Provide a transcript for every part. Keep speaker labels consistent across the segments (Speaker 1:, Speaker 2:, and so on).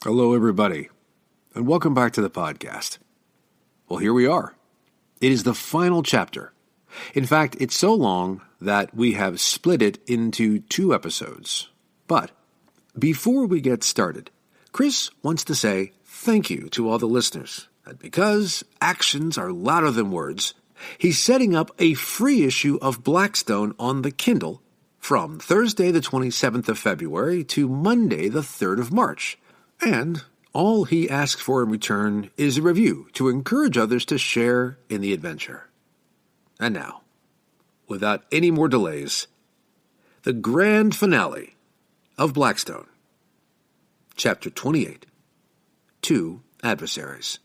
Speaker 1: Hello, everybody, and welcome back to the podcast. Well, here we are. It is the final chapter. In fact, it's so long that we have split it into 2 episodes. But before we get started, Chris wants to say thank you to all the listeners. And because actions are louder than words, he's setting up a free issue of Blackstone on the Kindle from Thursday the 27th of February to Monday the 3rd of March. And all he asks for in return is a review to encourage others to share in the adventure. And now, without any more delays, the grand finale of Blackstone. Chapter 28. 2 Adversaries.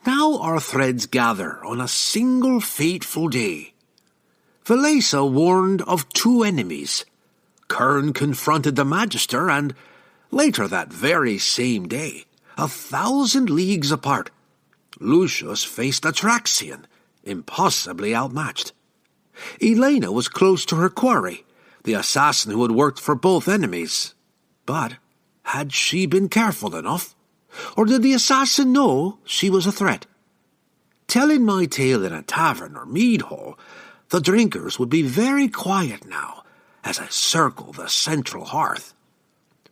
Speaker 1: Now our threads gather on a single fateful day. Elayna warned of 2 enemies. Kerne confronted the Magister, and later that very same day, 1,000 leagues apart, Leusios faced a Traxian, impossibly outmatched. Elayna was close to her quarry, the assassin who had worked for both enemies. But had she been careful enough? Or did the assassin know she was a threat? Telling my tale in a tavern or mead hall, the drinkers would be very quiet now as I circle the central hearth.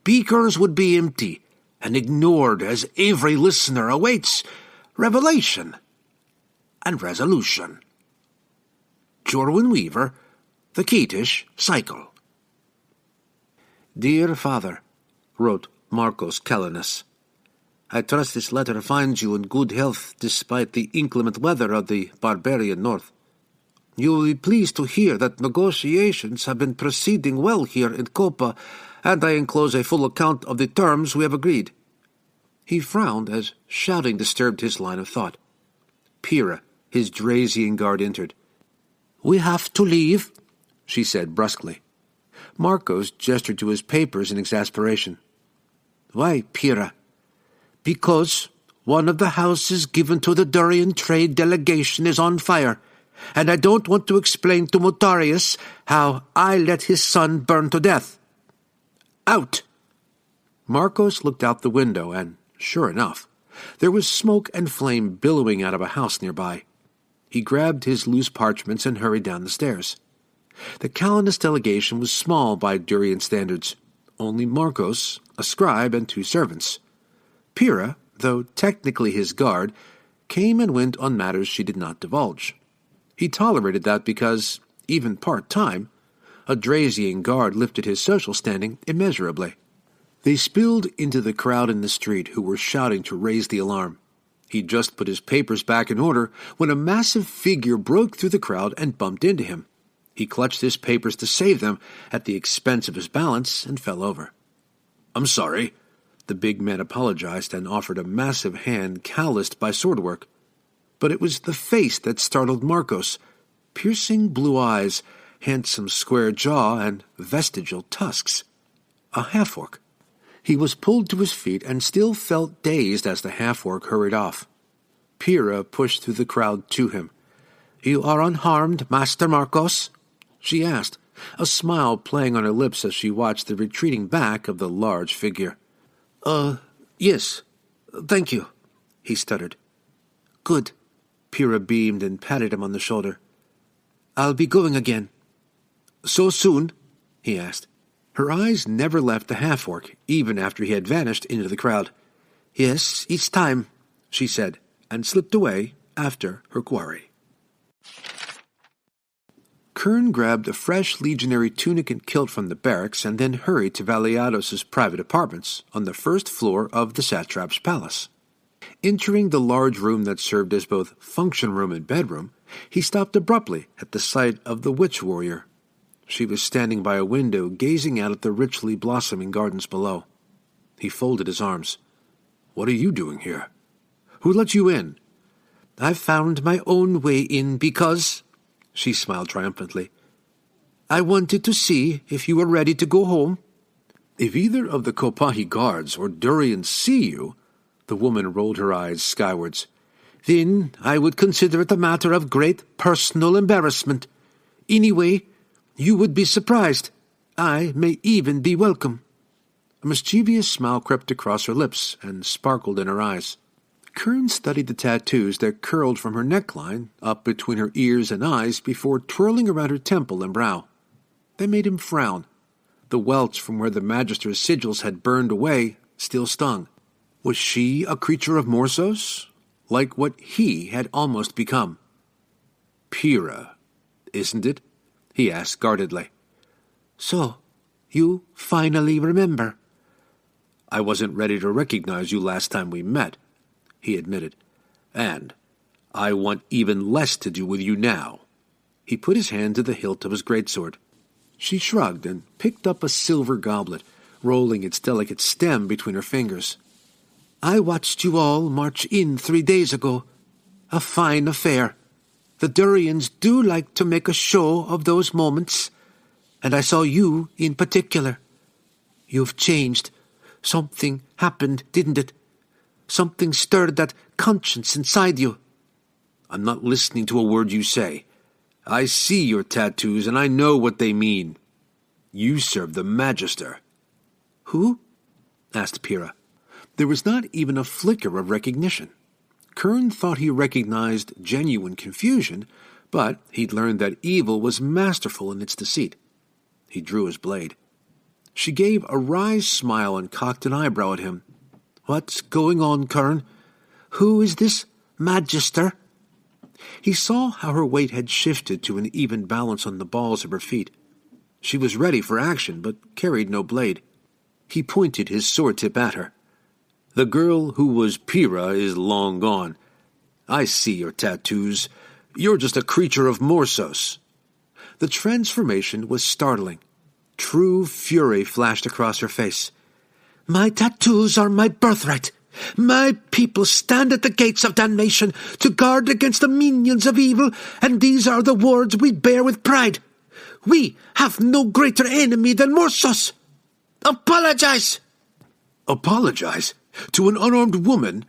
Speaker 1: Beakers would be empty and ignored as every listener awaits revelation and resolution. Jorwin Weaver, The Keatish Cycle. Dear Father, wrote Marcos Calenus, I trust this letter finds you in good health despite the inclement weather of the barbarian north. You will be pleased to hear that negotiations have been proceeding well here in Copa, and I enclose a full account of the terms we have agreed. He frowned as shouting disturbed his line of thought. Pyrrha, his Drazian guard, entered. We have to leave, she said brusquely. Marcos gestured to his papers in exasperation. Why, Pyrrha? Because one of the houses given to the Durian trade delegation is on fire, and I don't want to explain to Motarius how I let his son burn to death. Out! Marcos looked out the window, and, sure enough, there was smoke and flame billowing out of a house nearby. He grabbed his loose parchments and hurried down the stairs. The Calenus delegation was small by Durian standards. Only Marcos, a scribe, and 2 servants. Pyrrha, though technically his guard, came and went on matters she did not divulge. He tolerated that because, even part-time, a Drazian guard lifted his social standing immeasurably. They spilled into the crowd in the street who were shouting to raise the alarm. He'd just put his papers back in order when a massive figure broke through the crowd and bumped into him. He clutched his papers to save them at the expense of his balance and fell over. I'm sorry. The big man apologized and offered a massive hand calloused by swordwork. But it was the face that startled Marcos. Piercing blue eyes, handsome square jaw, and vestigial tusks. A half-orc. He was pulled to his feet and still felt dazed as the half-orc hurried off. Pyrrha pushed through the crowd to him. You are unharmed, Master Marcos? She asked, a smile playing on her lips as she watched the retreating back of the large figure. Yes, thank you, he stuttered. Good. Pyrrha beamed and patted him on the shoulder. I'll be going again. So soon? He asked. Her eyes never left the half-orc, even after he had vanished into the crowd. Yes, it's time, she said, and slipped away after her quarry. Kerne grabbed a fresh legionary tunic and kilt from the barracks and then hurried to Valiados's private apartments on the 1st floor of the satrap's palace. Entering the large room that served as both function room and bedroom, he stopped abruptly at the sight of the witch warrior. She was standing by a window gazing out at the richly blossoming gardens below. He folded his arms. What are you doing here? Who let you in? I've found my own way in because... She smiled triumphantly. I wanted to see if you were ready to go home. If either of the Kopahi guards or Durians see you, the woman rolled her eyes skywards, then I would consider it a matter of great personal embarrassment. Anyway, you would be surprised. I may even be welcome. A mischievous smile crept across her lips and sparkled in her eyes. Kerne studied the tattoos that curled from her neckline up between her ears and eyes before twirling around her temple and brow. They made him frown. The welts from where the Magister's sigils had burned away still stung. Was she a creature of Morsos? Like what he had almost become? Pyrrha, isn't it? He asked guardedly. So, you finally remember. I wasn't ready to recognize you last time we met, he admitted. And I want even less to do with you now. He put his hand to the hilt of his greatsword. She shrugged and picked up a silver goblet, rolling its delicate stem between her fingers. I watched you all march in 3 days ago. A fine affair. The Durians do like to make a show of those moments, and I saw you in particular. You've changed. Something happened, didn't it? Something stirred that conscience inside you. I'm not listening to a word you say. I see your tattoos, and I know what they mean. You serve the Magister. Who? Asked Pyrrha. There was not even a flicker of recognition. Kerne thought he recognized genuine confusion, but he'd learned that evil was masterful in its deceit. He drew his blade. She gave a wry smile and cocked an eyebrow at him. What's going on, Kerne? Who is this Magister? He saw how her weight had shifted to an even balance on the balls of her feet. She was ready for action, but carried no blade. He pointed his sword tip at her. The girl who was Pyrrha is long gone. I see your tattoos. You're just a creature of Morsos. The transformation was startling. True fury flashed across her face. My tattoos are my birthright. My people stand at the gates of damnation to guard against the minions of evil, and these are the words we bear with pride. We have no greater enemy than Morsos. Apologize! Apologize? To an unarmed woman?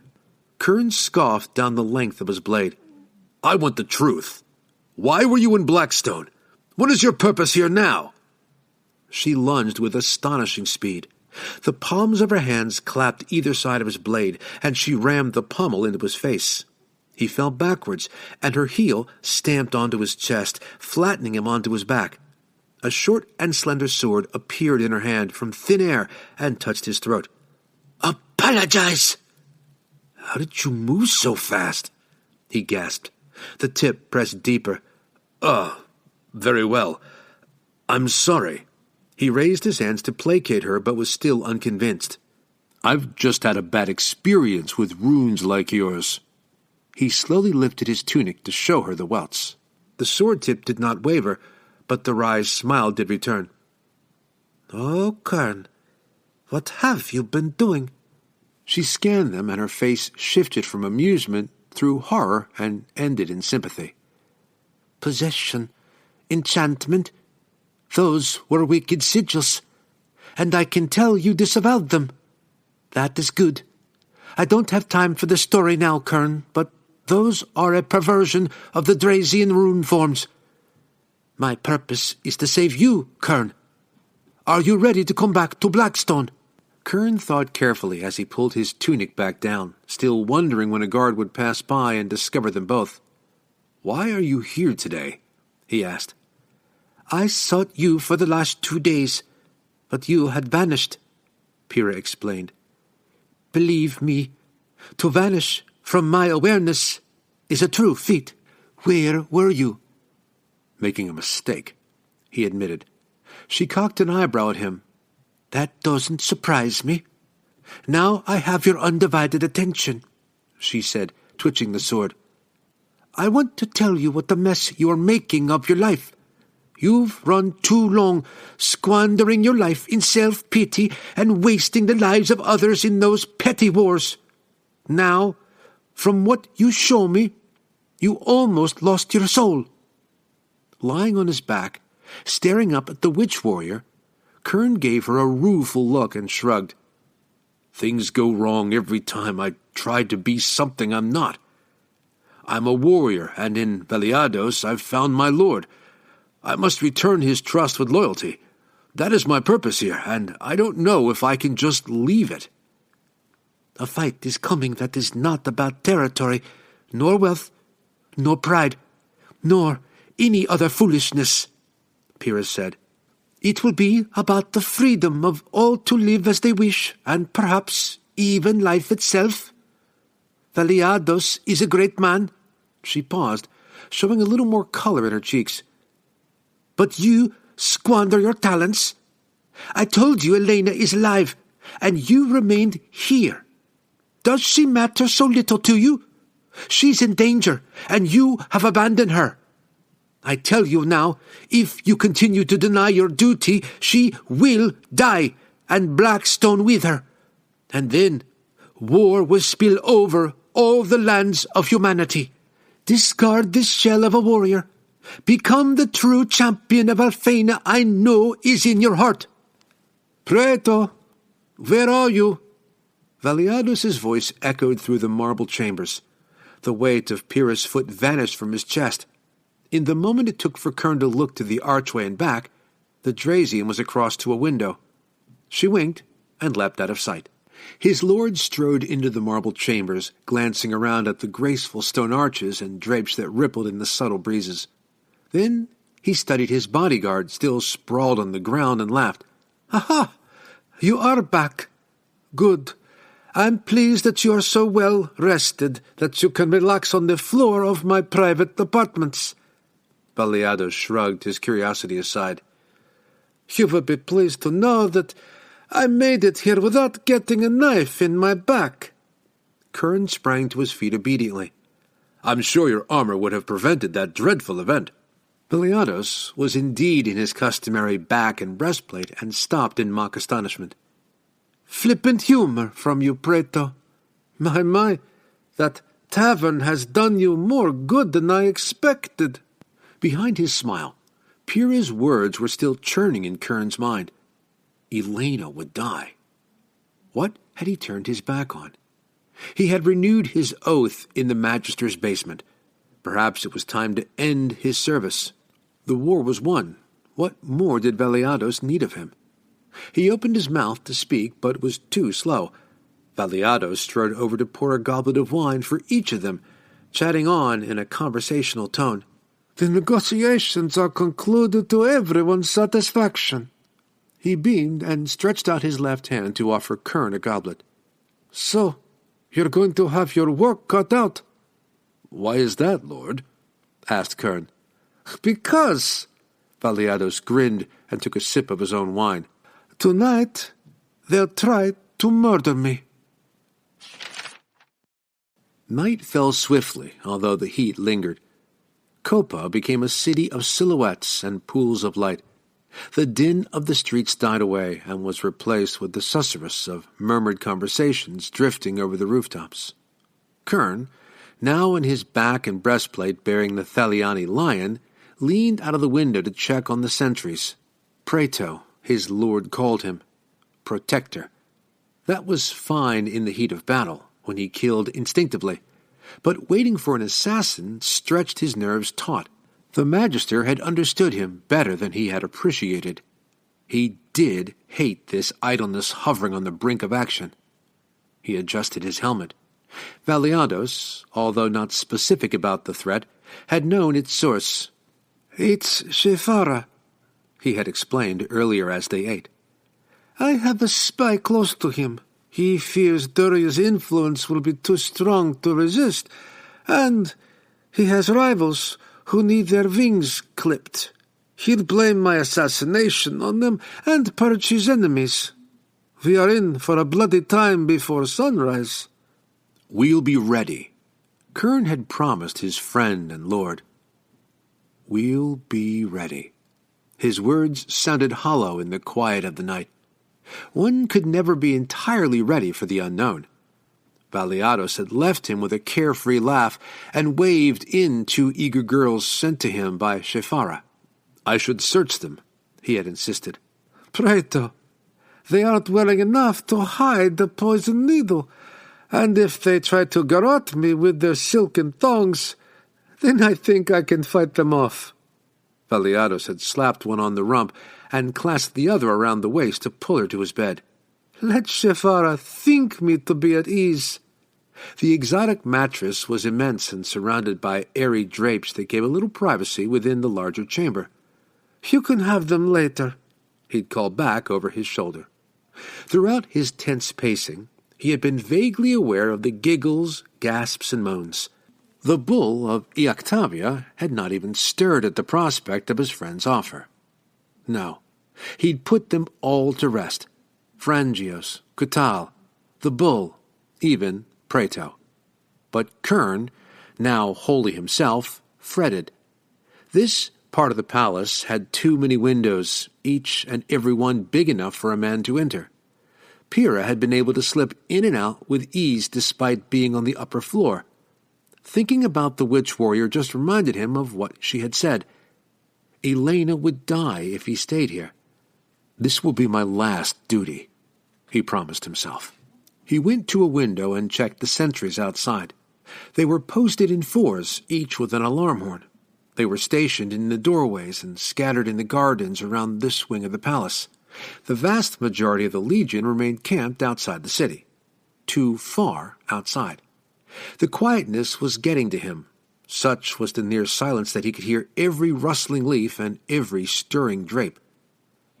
Speaker 1: Kerne scoffed down the length of his blade. I want the truth. Why were you in Blackstone? What is your purpose here now? She lunged with astonishing speed. The palms of her hands clapped either side of his blade, and she rammed the pommel into his face. He fell backwards, and her heel stamped onto his chest, flattening him onto his back. A short and slender sword appeared in her hand from thin air and touched his throat. Apologize! How did you move so fast? He gasped. The tip pressed deeper. Very well. I'm sorry. He raised his hands to placate her, but was still unconvinced. I've just had a bad experience with runes like yours. He slowly lifted his tunic to show her the welts. The sword tip did not waver, but the wry smile did return. Oh, Kerne, what have you been doing? She scanned them, and her face shifted from amusement through horror and ended in sympathy. Possession, enchantment, those were wicked sigils, and I can tell you disavowed them. That is good. I don't have time for the story now, Kerne, but those are a perversion of the Drazian rune forms. My purpose is to save you, Kerne. Are you ready to come back to Blackstone? Kerne thought carefully as he pulled his tunic back down, still wondering when a guard would pass by and discover them both. Why are you here today? He asked. I sought you for the last 2 days, but you had vanished, Pyrrha explained. Believe me, to vanish from my awareness is a true feat. Where were you? Making a mistake, he admitted. She cocked an eyebrow at him. That doesn't surprise me. Now I have your undivided attention, she said, twitching the sword. I want to tell you what a mess you are making of your life. You've run too long, squandering your life in self-pity and wasting the lives of others in those petty wars. Now, from what you show me, you almost lost your soul. Lying on his back, staring up at the witch warrior, Kerne gave her a rueful look and shrugged. Things go wrong every time I try to be something I'm not. I'm a warrior, and in Veliados I've found my lord. I must return his trust with loyalty. That is my purpose here, and I don't know if I can just leave it. A fight is coming that is not about territory, nor wealth, nor pride, nor any other foolishness, Pyrrhus said. It will be about the freedom of all to live as they wish, and perhaps even life itself. Valiados is a great man. She paused, showing a little more color in her cheeks. But you squander your talents. I told you Elayna is alive, and you remained here. Does she matter so little to you? She's in danger, and you have abandoned her. I tell you now, if you continue to deny your duty, she will die, and Blackstone with her. And then war will spill over all the lands of humanity. Discard this shell of a warrior. Become the true champion of Elayna I know is in your heart. Preto, where are you? Valiados's voice echoed through the marble chambers. The weight of Pyrrhus' foot vanished from his chest. In the moment it took for Kerne to look to the archway and back, the Drazian was across to a window. She winked and leapt out of sight. His lord strode into the marble chambers, glancing around at the graceful stone arches and drapes that rippled in the subtle breezes. Then he studied his bodyguard, still sprawled on the ground, and laughed. "Aha! You are back. Good. I'm pleased that you are so well rested that you can relax on the floor of my private apartments." Valiados shrugged, his curiosity aside. "You will be pleased to know that I made it here without getting a knife in my back." Kerne sprang to his feet obediently. "I'm sure your armor would have prevented that dreadful event." Valiados was indeed in his customary back and breastplate, and stopped in mock astonishment. "Flippant humor from you, Preto. My, that tavern has done you more good than I expected." Behind his smile, Pyrrhus' words were still churning in Kerne's mind. Elayna would die. What had he turned his back on? He had renewed his oath in the Magister's basement. Perhaps it was time to end his service. The war was won. What more did Valiados need of him? He opened his mouth to speak, but was too slow. Valiados strode over to pour a goblet of wine for each of them, chatting on in a conversational tone. "The negotiations are concluded to everyone's satisfaction." He beamed and stretched out his left hand to offer Kerne a goblet. "So, you're going to have your work cut out." "Why is that, Lord?" asked Kerne. "Because," Valiados grinned and took a sip of his own wine, "tonight they'll try to murder me." Night fell swiftly, although the heat lingered. Copa became a city of silhouettes and pools of light. The din of the streets died away and was replaced with the susurrus of murmured conversations drifting over the rooftops. Kerne, now in his back and breastplate bearing the Thaliani lion, leaned out of the window to check on the sentries. Preto, his lord called him. Protector. That was fine in the heat of battle, when he killed instinctively, but waiting for an assassin stretched his nerves taut. The Magister had understood him better than he had appreciated. He did hate this idleness hovering on the brink of action. He adjusted his helmet. Valiados, although not specific about the threat, had known its source. "It's Shefara," he had explained earlier as they ate. "I have a spy close to him. He fears Durian's influence will be too strong to resist, and he has rivals who need their wings clipped. He'll blame my assassination on them and purge his enemies. We are in for a bloody time before sunrise." "We'll be ready," Kerne had promised his friend and lord. "We'll be ready." His words sounded hollow in the quiet of the night. One could never be entirely ready for the unknown. Valiados had left him with a carefree laugh and waved in 2 eager girls sent to him by Shefara. "I should search them," he had insisted. "Preto, they aren't willing enough to hide the poison needle, and if they try to garrote me with their silken thongs, then I think I can fight them off." Valiados had slapped one on the rump, and clasped the other around the waist to pull her to his bed. "Let Shefara think me to be at ease." The exotic mattress was immense and surrounded by airy drapes that gave a little privacy within the larger chamber. "You can have them later," he'd called back over his shoulder. Throughout his tense pacing, he had been vaguely aware of the giggles, gasps, and moans. The bull of Eoctavia had not even stirred at the prospect of his friend's offer. No, he'd put them all to rest. Frangios, Kutal, the bull, even Praeto. But Kerne, now wholly himself, fretted. This part of the palace had too many windows, each and every one big enough for a man to enter. Pyrrha had been able to slip in and out with ease despite being on the upper floor. Thinking about the witch warrior just reminded him of what she had said. Elayna would die if he stayed here. "This will be my last duty," he promised himself. He went to a window and checked the sentries outside. They were posted in fours, each with an alarm horn. They were stationed in the doorways and scattered in the gardens around this wing of the palace. The vast majority of the legion remained camped outside the city. Too far outside. The quietness was getting to him. Such was the near silence that he could hear every rustling leaf and every stirring drape.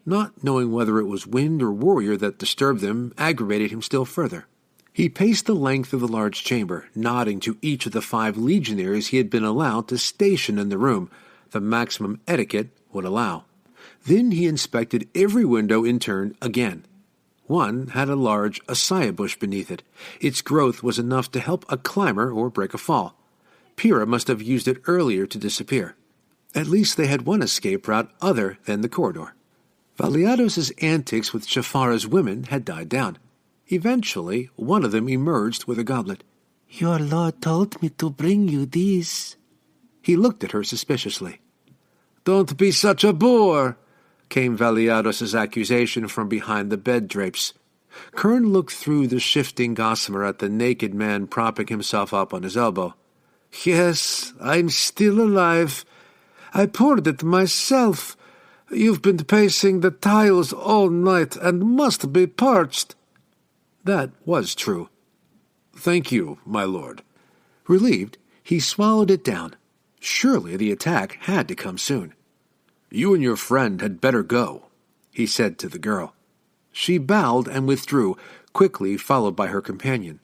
Speaker 1: Not knowing whether it was wind or warrior that disturbed them aggravated him still further. He paced the length of the large chamber, nodding to each of the 5 legionaries he had been allowed to station in the room, the maximum etiquette would allow. Then he inspected every window in turn again. One had a large acacia bush beneath it. Its growth was enough to help a climber or break a fall. Pyrrha must have used it earlier to disappear. At least they had one escape route other than the corridor. Valiados's antics with Shefara's women had died down. Eventually, one of them emerged with a goblet. "Your lord told me to bring you these." He looked at her suspiciously. "Don't be such a boor," came Valiados's accusation from behind the bed drapes. Kerne looked through the shifting gossamer at the naked man propping himself up on his elbow. "Yes, I'm still alive. I poured it myself. You've been pacing the tiles all night and must be parched." That was true. "Thank you, my lord." Relieved, he swallowed it down. Surely the attack had to come soon. "You and your friend had better go," he said to the girl. She bowed and withdrew, quickly followed by her companion.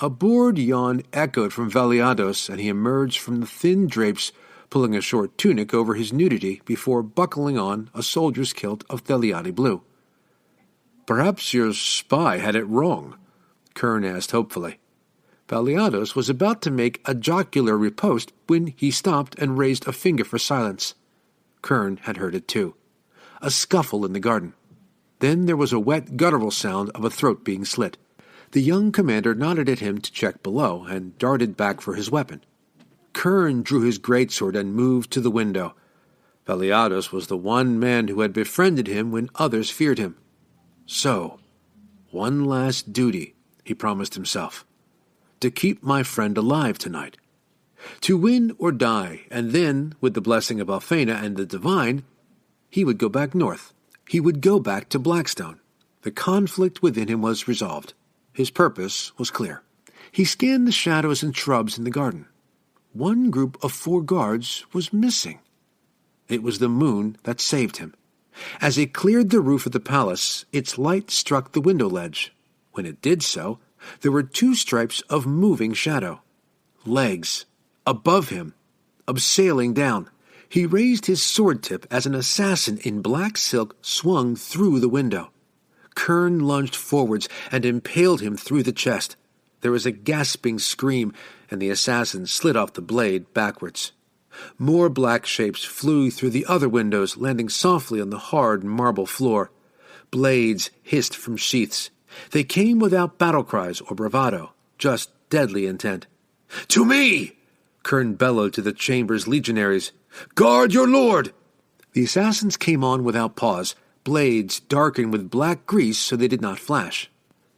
Speaker 1: A bored yawn echoed from Valiados, and he emerged from the thin drapes, pulling a short tunic over his nudity before buckling on a soldier's kilt of Theliati blue. "Perhaps your spy had it wrong," Kerne asked hopefully. Valiados was about to make a jocular riposte when he stopped and raised a finger for silence. Kerne had heard it too. A scuffle in the garden. Then there was a wet, guttural sound of a throat being slit. The young commander nodded at him to check below and darted back for his weapon. Kerne drew his greatsword and moved to the window. Valiados was the one man who had befriended him when others feared him. So, one last duty, he promised himself. To keep my friend alive tonight. To win or die, and then, with the blessing of Alphena and the divine, he would go back north. He would go back to Blackstone. The conflict within him was resolved. His purpose was clear. He scanned the shadows and shrubs in the garden. One group of 4 guards was missing. It was the moon that saved him. As it cleared the roof of the palace, its light struck the window ledge. When it did so, there were 2 stripes of moving shadow. Legs. Above him. Abseiling down. He raised his sword tip as an assassin in black silk swung through the window. Kerne lunged forwards and impaled him through the chest. There was a gasping scream, and the assassin slid off the blade backwards. More black shapes flew through the other windows, landing softly on the hard marble floor. Blades hissed from sheaths. They came without battle cries or bravado, just deadly intent. "To me!" Kerne bellowed to the chamber's legionaries. "Guard your lord!" The assassins came on without pause, blades darkened with black grease so they did not flash.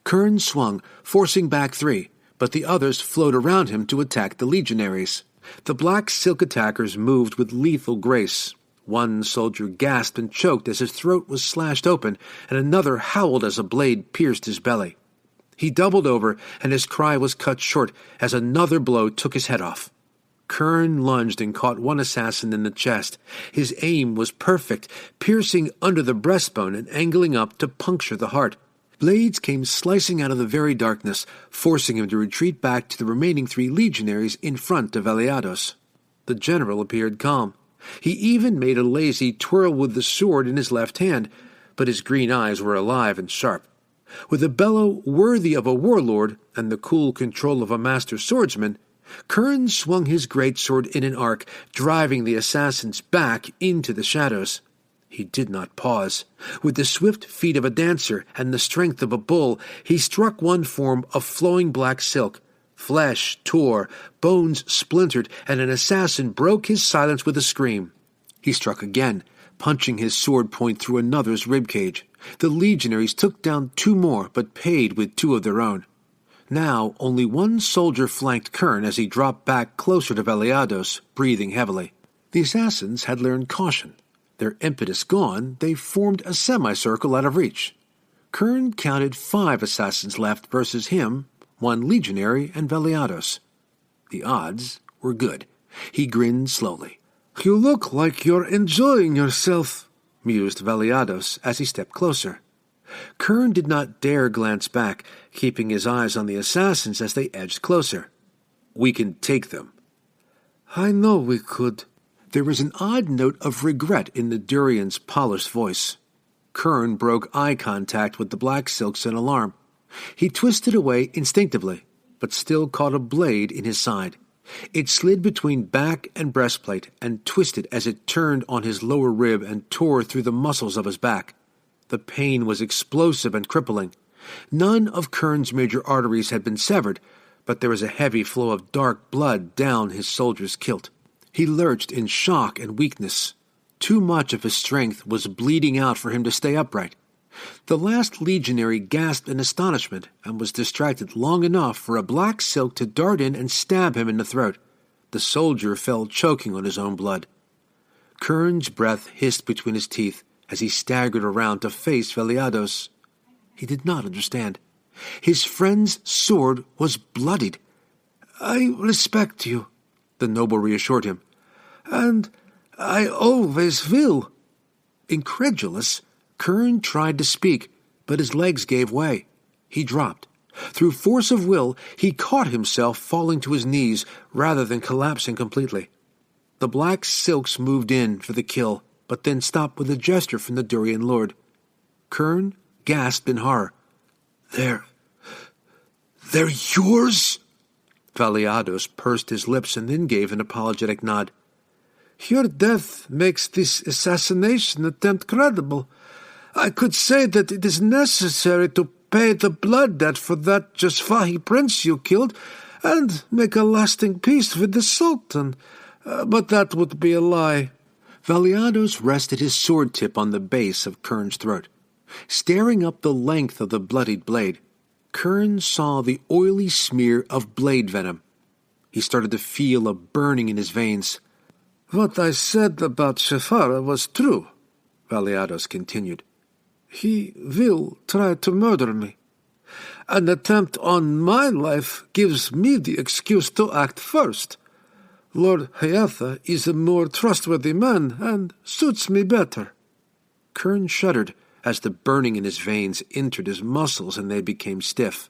Speaker 1: Kerne swung, forcing back 3, but the others flowed around him to attack the legionaries. The black silk attackers moved with lethal grace. One soldier gasped and choked as his throat was slashed open, and another howled as a blade pierced his belly. He doubled over, and his cry was cut short as another blow took his head off. Kerne lunged and caught one assassin in the chest. His aim was perfect, piercing under the breastbone and angling up to puncture the heart. Blades came slicing out of the very darkness, forcing him to retreat back to the remaining 3 legionaries in front of Leusios. The general appeared calm. He even made a lazy twirl with the sword in his left hand, but his green eyes were alive and sharp. With a bellow worthy of a warlord and the cool control of a master swordsman, Kerne swung his greatsword in an arc, driving the assassins back into the shadows. He did not pause. With the swift feet of a dancer and the strength of a bull, he struck one form of flowing black silk. Flesh tore, bones splintered, and an assassin broke his silence with a scream. He struck again, punching his sword point through another's ribcage. The legionaries took down 2 more, but paid with 2 of their own. Now only one soldier flanked Kerne as he dropped back closer to Leusios, breathing heavily. The assassins had learned caution. Their impetus gone, they formed a semicircle out of reach. Kerne counted 5 assassins left versus him, 1 legionary and Leusios. The odds were good. He grinned slowly. "You look like you're enjoying yourself," mused Leusios as he stepped closer. Kerne did not dare glance back, keeping his eyes on the assassins as they edged closer. "We can take them." "I know we could." There was an odd note of regret in the Durian's polished voice. Kerne broke eye contact with the black silks in alarm. He twisted away instinctively, but still caught a blade in his side. It slid between back and breastplate and twisted as it turned on his lower rib and tore through the muscles of his back. The pain was explosive and crippling. None of Kerne's major arteries had been severed, but there was a heavy flow of dark blood down his soldier's kilt. He lurched in shock and weakness. Too much of his strength was bleeding out for him to stay upright. The last legionary gasped in astonishment and was distracted long enough for a black silk to dart in and stab him in the throat. The soldier fell choking on his own blood. Kerne's breath hissed between his teeth as he staggered around to face Leusios. He did not understand. His friend's sword was bloodied. "I respect you," the noble reassured him, "and I always will." Incredulous, Kerne tried to speak, but his legs gave way. He dropped. Through force of will, he caught himself falling to his knees rather than collapsing completely. The black silks moved in for the kill, but then stopped with a gesture from the Durian lord. Kerne gasped in horror. They're yours?" Leusios pursed his lips and then gave an apologetic nod. "Your death makes this assassination attempt credible. I could say that it is necessary to pay the blood debt for that Jasfahi prince you killed and make a lasting peace with the Sultan, but that would be a lie." Leusios rested his sword tip on the base of Kerne's throat. Staring up the length of the bloodied blade, Kerne saw the oily smear of blade venom. He started to feel a burning in his veins. "What I said about Shefara was true," Leusios continued. "He will try to murder me. An attempt on my life gives me the excuse to act first. Lord Hayatha is a more trustworthy man and suits me better." Kerne shuddered as the burning in his veins entered his muscles and they became stiff.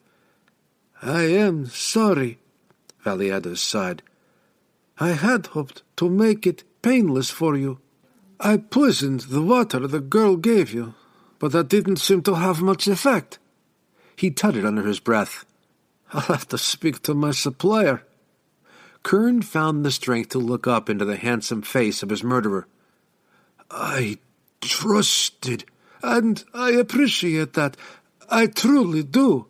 Speaker 1: "I am sorry," Leusios sighed. "I had hoped to make it painless for you. I poisoned the water the girl gave you, but that didn't seem to have much effect." He tutted under his breath. "I'll have to speak to my supplier." Kerne found the strength to look up into the handsome face of his murderer. "I trusted, and I appreciate that. I truly do."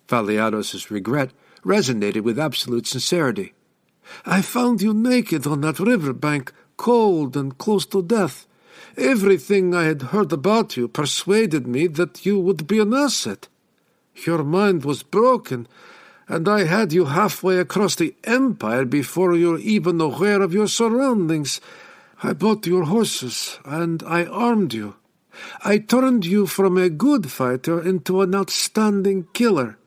Speaker 1: Leusios' regret resonated with absolute sincerity. "I found you naked on that riverbank, cold and close to death. Everything I had heard about you persuaded me that you would be an asset. Your mind was broken, and I had you halfway across the empire before you were even aware of your surroundings. I bought your horses, and I armed you. I turned you from a good fighter into an outstanding killer."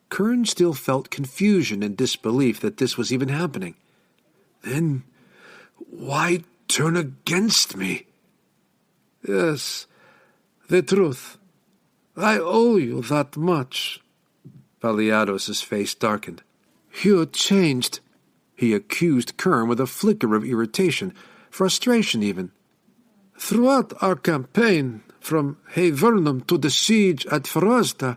Speaker 1: Kerne still felt confusion and disbelief that this was even happening. "Then why turn against me?" "Yes, the truth. I owe you that much." Valiados's face darkened. "You changed," he accused Kerne with a flicker of irritation, frustration even. "Throughout our campaign, from Havernum to the siege at Farazda,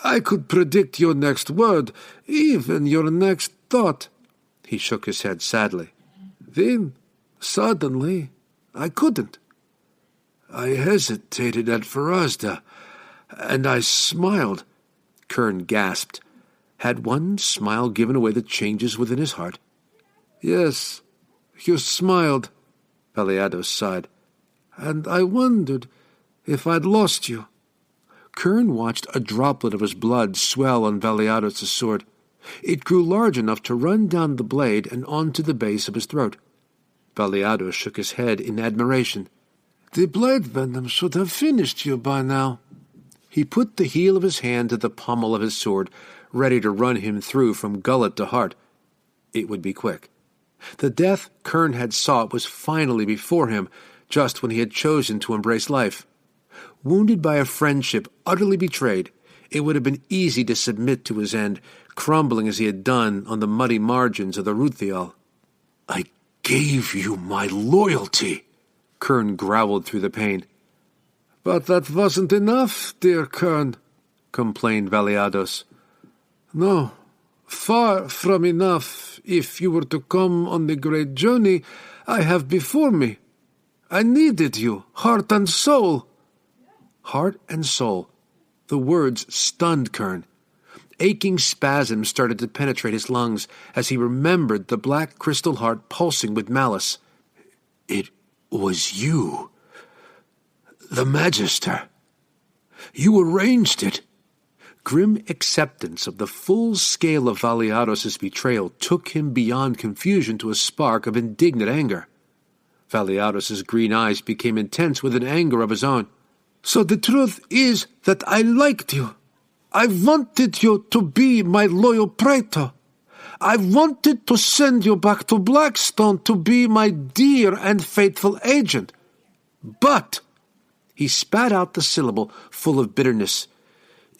Speaker 1: I could predict your next word, even your next thought." He shook his head sadly. "Then, suddenly, I couldn't. I hesitated at Farazda, and I smiled." Kerne gasped. Had one smile given away the changes within his heart? "Yes, you smiled," Valiados sighed. "And I wondered if I'd lost you." Kerne watched a droplet of his blood swell on Valiados' sword. It grew large enough to run down the blade and onto the base of his throat. Valiados shook his head in admiration. "The blade venom should have finished you by now." He put the heel of his hand to the pommel of his sword, ready to run him through from gullet to heart. It would be quick. The death Kerne had sought was finally before him, just when he had chosen to embrace life. Wounded by a friendship utterly betrayed, it would have been easy to submit to his end, crumbling as he had done on the muddy margins of the Ruthial. "I gave you my loyalty," Kerne growled through the pain. "But that wasn't enough, dear Kerne," complained Valiados. "No, far from enough if you were to come on the great journey I have before me. I needed you, heart and soul." Heart and soul. The words stunned Kerne. Aching spasms started to penetrate his lungs as he remembered the black crystal heart pulsing with malice. "It was you, the Magister. You arranged it." Grim acceptance of the full scale of Valiados's betrayal took him beyond confusion to a spark of indignant anger. Valiados's green eyes became intense with an anger of his own. "So the truth is that I liked you. I wanted you to be my loyal praetor. I wanted to send you back to Blackstone to be my dear and faithful agent. But," he spat out the syllable full of bitterness,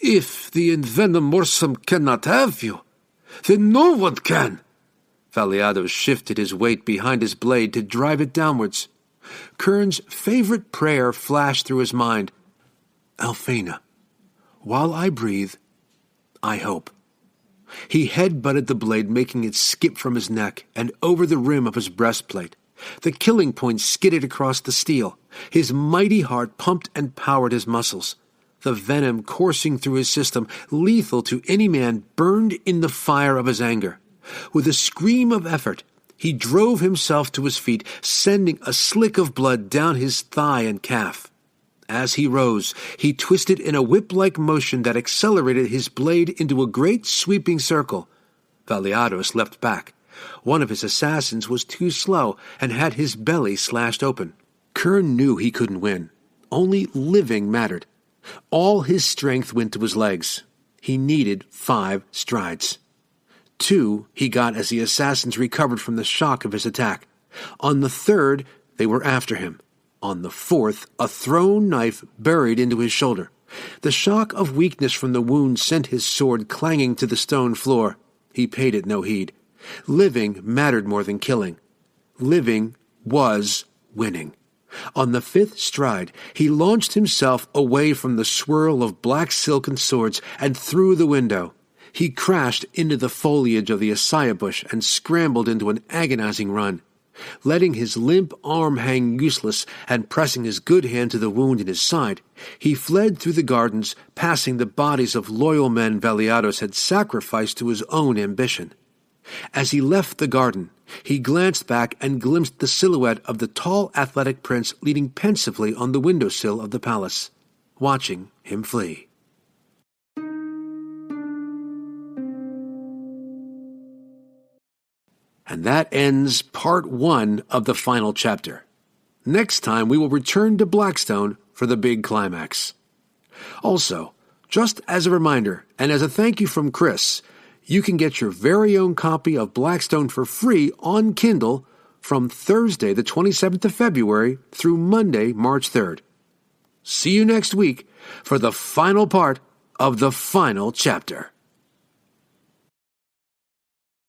Speaker 1: "if the Envenomorsum cannot have you, then no one can." Valiados shifted his weight behind his blade to drive it downwards. Kerne's favorite prayer flashed through his mind. "Alphena, while I breathe, I hope." He head-butted the blade, making it skip from his neck and over the rim of his breastplate. The killing point skidded across the steel. His mighty heart pumped and powered his muscles. The venom coursing through his system, lethal to any man, burned in the fire of his anger. With a scream of effort, he drove himself to his feet, sending a slick of blood down his thigh and calf. As he rose, he twisted in a whip-like motion that accelerated his blade into a great sweeping circle. Valiados leapt back. One of his assassins was too slow and had his belly slashed open. Kerne knew he couldn't win. Only living mattered. All his strength went to his legs. He needed 5 strides. 2 he got as the assassins recovered from the shock of his attack. On the 3rd, they were after him. On the 4th, a thrown knife buried into his shoulder. The shock of weakness from the wound sent his sword clanging to the stone floor. He paid it no heed. Living mattered more than killing. Living was winning. On the 5th stride, he launched himself away from the swirl of black silken swords and through the window. He crashed into the foliage of the acai bush and scrambled into an agonizing run. Letting his limp arm hang useless and pressing his good hand to the wound in his side, he fled through the gardens, passing the bodies of loyal men Valiados had sacrificed to his own ambition. As he left the garden, he glanced back and glimpsed the silhouette of the tall, athletic prince leaning pensively on the windowsill of the palace, watching him flee. And that ends part 1 of the final chapter. Next time we will return to Blackstone for the big climax. Also, just as a reminder, and as a thank you from Chris, you can get your very own copy of Blackstone for free on Kindle from Thursday the 27th of February through Monday, March 3rd. See you next week for the final part of the final chapter.